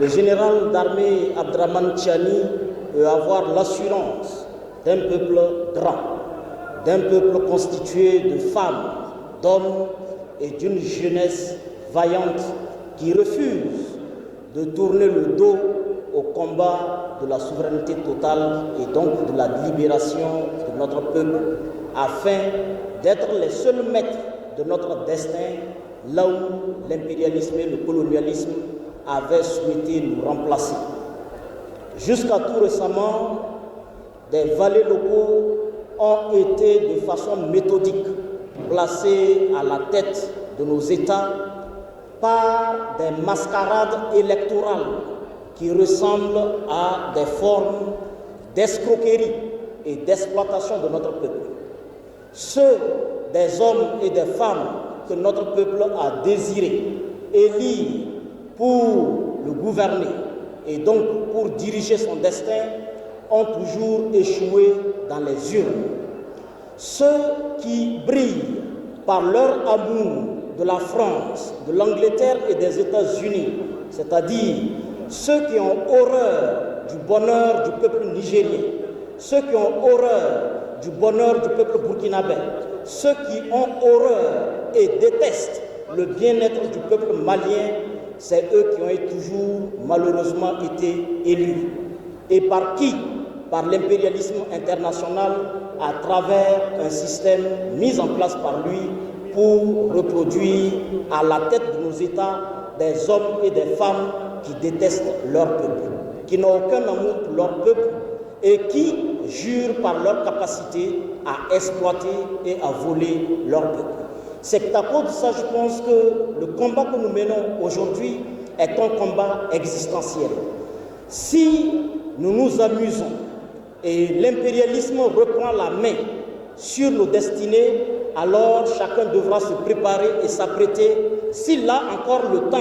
le général d'armée Abdraman Tchani peut avoir l'assurance d'un peuple grand, d'un peuple constitué de femmes, d'hommes et d'une jeunesse vaillante qui refuse de tourner le dos au combat de la souveraineté totale et donc de la libération de notre peuple, afin d'être les seuls maîtres de notre destin, là où l'impérialisme et le colonialisme avaient souhaité nous remplacer. Jusqu'à tout récemment, des valets locaux ont été de façon méthodique placés à la tête de nos États par des mascarades électorales qui ressemblent à des formes d'escroquerie et d'exploitation de notre peuple. Ceux des hommes et des femmes que notre peuple a désiré élire pour le gouverner et donc pour diriger son destin ont toujours échoué dans les urnes. Ceux qui brillent par leur amour de la France, de l'Angleterre et des États-Unis, c'est-à-dire ceux qui ont horreur du bonheur du peuple nigérien, ceux qui ont horreur du bonheur du peuple burkinabé, ceux qui ont horreur et détestent le bien-être du peuple malien, c'est eux qui ont toujours malheureusement été élus. Et par qui? Par l'impérialisme international à travers un système mis en place par lui pour reproduire à la tête de nos États des hommes et des femmes qui détestent leur peuple, qui n'ont aucun amour pour leur peuple et qui jurent par leur capacité à exploiter et à voler leur peuple. C'est à cause de ça, je pense que le combat que nous menons aujourd'hui est un combat existentiel. Si nous nous amusons et l'impérialisme reprend la main sur nos destinées, alors chacun devra se préparer et s'apprêter, s'il a encore le temps,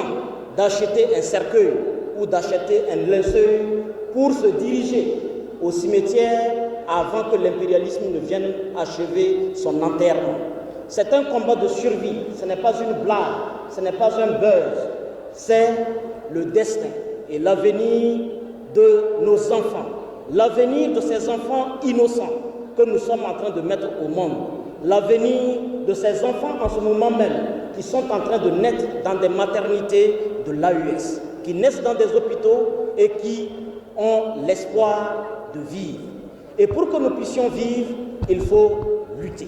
d'acheter un cercueil ou d'acheter un linceul pour se diriger au cimetière avant que l'impérialisme ne vienne achever son enterrement. C'est un combat de survie, ce n'est pas une blague, ce n'est pas un buzz, c'est le destin et l'avenir de nos enfants, l'avenir de ces enfants innocents que nous sommes en train de mettre au monde, l'avenir de ces enfants en ce moment même qui sont en train de naître dans des maternités de l'AUS, qui naissent dans des hôpitaux et qui ont l'espoir de vivre. Et pour que nous puissions vivre, il faut lutter.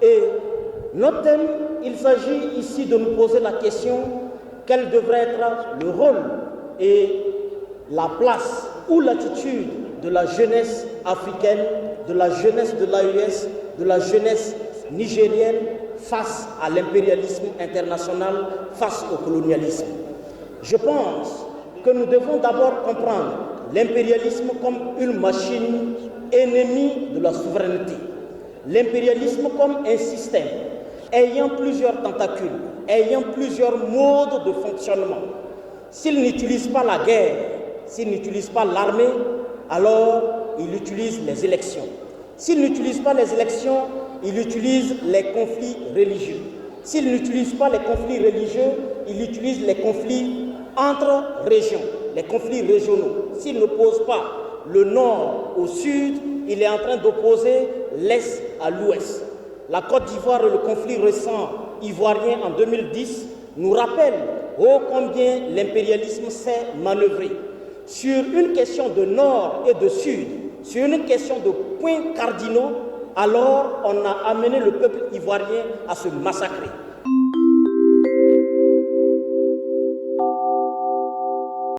Et notre thème, il s'agit ici de nous poser la question, quel devrait être le rôle et la place ou l'attitude de la jeunesse africaine, de la jeunesse de l'AES, de la jeunesse nigérienne face à l'impérialisme international, face au colonialisme. Je pense que nous devons d'abord comprendre l'impérialisme comme une machine ennemie de la souveraineté. L'impérialisme comme un système ayant plusieurs tentacules, ayant plusieurs modes de fonctionnement. S'il n'utilise pas la guerre, s'il n'utilise pas l'armée, alors il utilise les élections. S'il n'utilise pas les élections, il utilise les conflits religieux. S'il n'utilise pas les conflits religieux, il utilise les conflits entre régions, les conflits régionaux. S'il n'oppose pas le nord au sud, il est en train d'opposer l'est à l'ouest. La Côte d'Ivoire et le conflit récent ivoirien en 2010 nous rappellent ô combien l'impérialisme sait manœuvrer. Sur une question de nord et de sud, sur une question de points cardinaux, alors on a amené le peuple ivoirien à se massacrer.